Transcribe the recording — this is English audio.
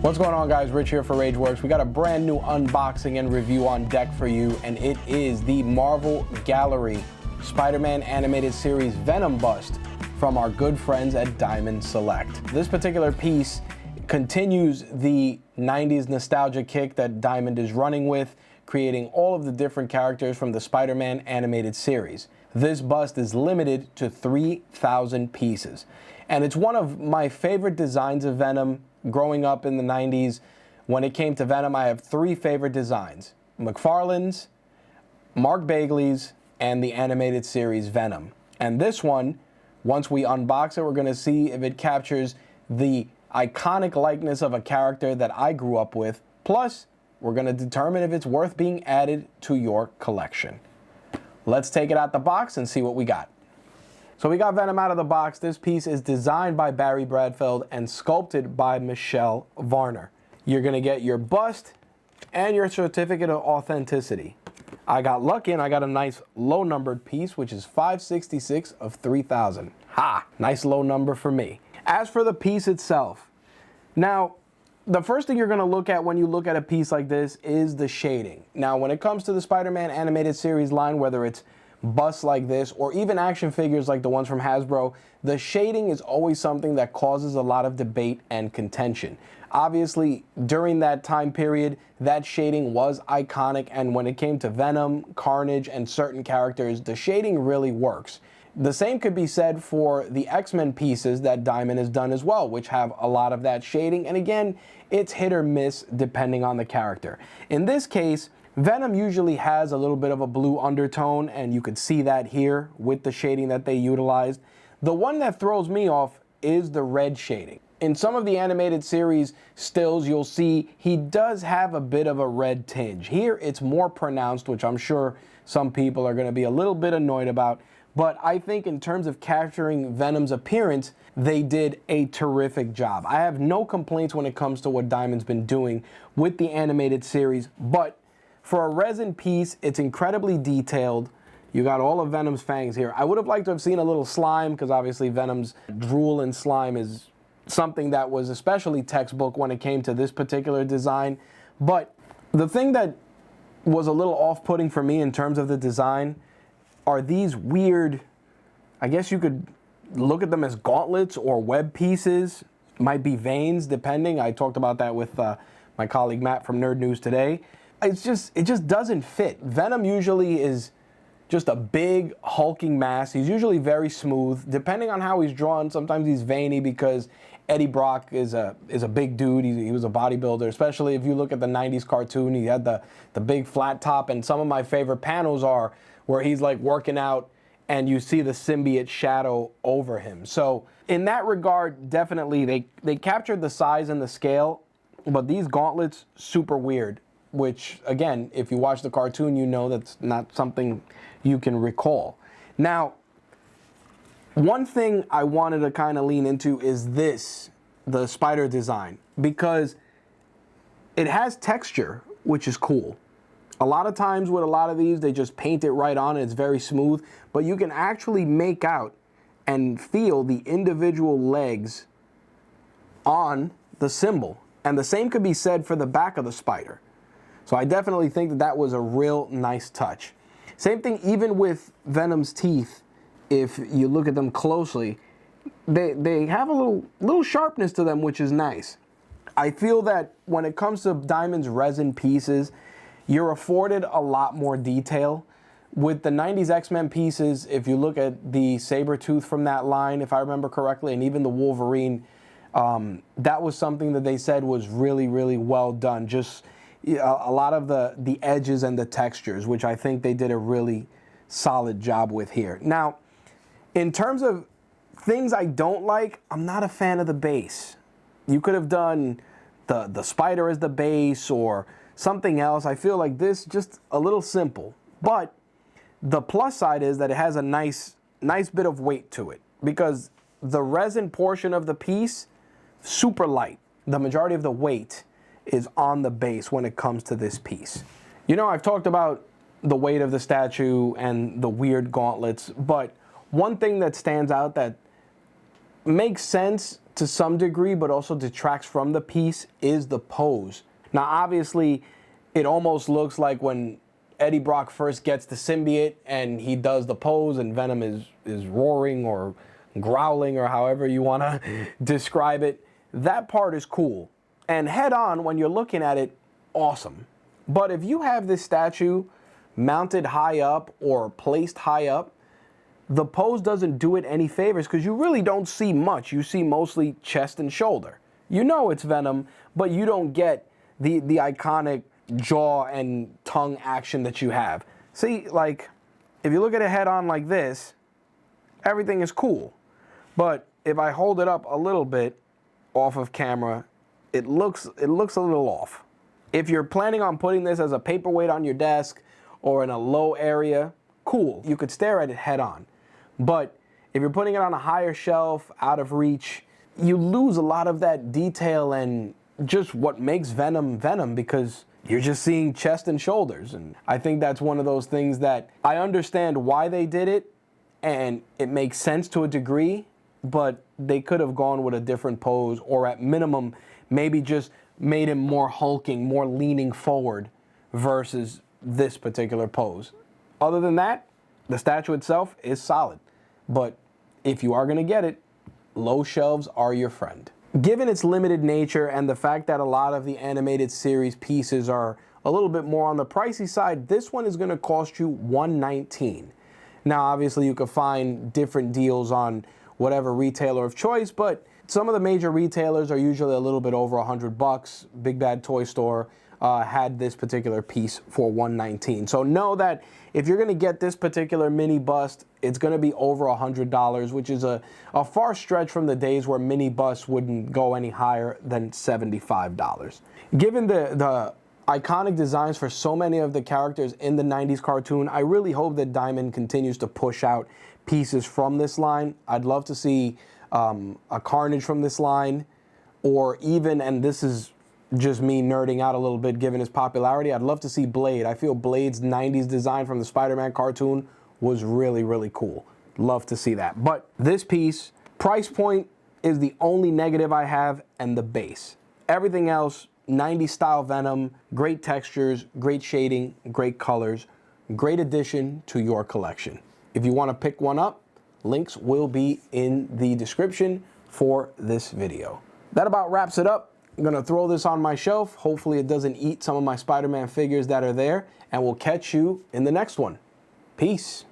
What's going on, guys? Rich here for RageWorks. We got a brand new unboxing and review on deck for you, and it is the Marvel Gallery Spider-Man animated series Venom bust from our good friends at Diamond Select. This particular piece continues the 90s nostalgia kick that Diamond is running with, creating all of the different characters from the Spider-Man animated series. This bust is limited to 3,000 pieces, and it's one of my favorite designs of Venom. Growing up in the 90s, when it came to Venom, I have three favorite designs: McFarlane's, Mark Bagley's, and the animated series Venom. And this one, once we unbox it, we're going to see if it captures the iconic likeness of a character that I grew up with. Plus, we're going to determine if it's worth being added to your collection. Let's take it out the box and see what we got. So we got Venom out of the box. This piece is designed by Barry Bradfeld and sculpted by Michelle Varner. You're going to get your bust and your certificate of authenticity. I got lucky and I got a nice low numbered piece, which is 566 of 3,000. Ha! Nice low number for me. As for the piece itself, now, the first thing you're going to look at when you look at a piece like this is the shading. Now, when it comes to the Spider-Man animated series line, whether it's busts like this or even action figures like the ones from Hasbro, the shading is always something that causes a lot of debate and contention. Obviously, during that time period, that shading was iconic, and when it came to Venom, Carnage, and certain characters, the shading really works. The same could be said for the X-Men pieces that Diamond has done as well, which have a lot of that shading, and again, it's hit or miss depending on the character. In this case, Venom usually has a little bit of a blue undertone, and you could see that here with the shading that they utilized. The one that throws me off is the red shading. In some of the animated series stills, you'll see he does have a bit of a red tinge. Here, it's more pronounced, which I'm sure some people are going to be a little bit annoyed about. But I think in terms of capturing Venom's appearance, they did a terrific job. I have no complaints when it comes to what Diamond's been doing with the animated series, but for a resin piece, it's incredibly detailed. You got all of Venom's fangs here. I would have liked to have seen a little slime, because obviously Venom's drool and slime is something that was especially textbook when it came to this particular design. But the thing that was a little off-putting for me in terms of the design are these weird, I guess you could look at them as gauntlets or web pieces, might be veins depending. I talked about that with my colleague Matt from Nerd News today. It just doesn't fit. Venom usually is just a big hulking mass. He's usually very smooth. Depending on how he's drawn, sometimes he's veiny because Eddie Brock is a big dude. He was a bodybuilder, especially if you look at the 90s cartoon. He had the big flat top, and some of my favorite panels are where he's like working out and you see the symbiote shadow over him. So in that regard, definitely they captured the size and the scale, but these gauntlets, super weird. Which, again, if you watch the cartoon, you know that's not something you can recall. Now, one thing I wanted to kind of lean into is the spider design, because it has texture, which is cool. A lot of times with a lot of these, they just paint it right on and it's very smooth, but you can actually make out and feel the individual legs on the symbol. And the same could be said for the back of the spider. So I definitely think that was a real nice touch. Same thing even with Venom's teeth. If you look at them closely, they have a little sharpness to them, which is nice. I feel that when it comes to Diamond's resin pieces, you're afforded a lot more detail. With the 90s X-Men pieces, if you look at the Sabretooth from that line, if I remember correctly, and even the Wolverine, that was something that they said was really, really well done. Just a lot of the edges and the textures, which I think they did a really solid job with here. Now, in terms of things I don't like, I'm not a fan of the base. You could have done the spider as the base or something else. I feel like this just a little simple. But the plus side is that it has a nice bit of weight to it, because the resin portion of the piece, super light. The majority of the weight is on the base when it comes to this piece. You know, I've talked about the weight of the statue and the weird gauntlets, but one thing that stands out that makes sense to some degree, but also detracts from the piece, is the pose. Now, obviously, it almost looks like when Eddie Brock first gets the symbiote and he does the pose and Venom is roaring or growling or however you want to describe it. That part is cool. And head on, when you're looking at it, awesome. But if you have this statue mounted high up or placed high up, the pose doesn't do it any favors because you really don't see much. You see mostly chest and shoulder. You know it's Venom, but you don't get the iconic jaw and tongue action that you have. See, like, if you look at it head on like this, everything is cool. But if I hold it up a little bit off of camera, it looks a little off. If you're planning on putting this as a paperweight on your desk or in a low area, cool. You could stare at it head on. But if you're putting it on a higher shelf, out of reach, you lose a lot of that detail and just what makes Venom Venom, because you're just seeing chest and shoulders. And I think that's one of those things that I understand why they did it, and it makes sense to a degree, but they could have gone with a different pose, or at minimum, maybe just made him more hulking, more leaning forward versus this particular pose. Other than that, the statue itself is solid. But if you are going to get it, low shelves are your friend. Given its limited nature and the fact that a lot of the animated series pieces are a little bit more on the pricey side, this one is going to cost you $119. Now, obviously, you can find different deals on whatever retailer of choice, but some of the major retailers are usually a little bit over $100. Big Bad Toy Store had this particular piece for $119. So know that if you're going to get this particular mini bust, it's going to be over $100, which is a far stretch from the days where mini busts wouldn't go any higher than $75. Given the iconic designs for so many of the characters in the 90s cartoon, I really hope that Diamond continues to push out pieces from this line. I'd love to see a Carnage from this line, or even, and this is just me nerding out a little bit given his popularity, I'd love to see Blade. I feel Blade's 90s design from the Spider-Man cartoon was really, really cool. Love to see that. But this piece, price point is the only negative I have, and the base. Everything else, 90s style Venom, great textures, great shading, great colors, great addition to your collection. If you want to pick one up, links will be in the description for this video. That about wraps it up. I'm going to throw this on my shelf. Hopefully it doesn't eat some of my Spider-Man figures that are there, and we'll catch you in the next one. Peace.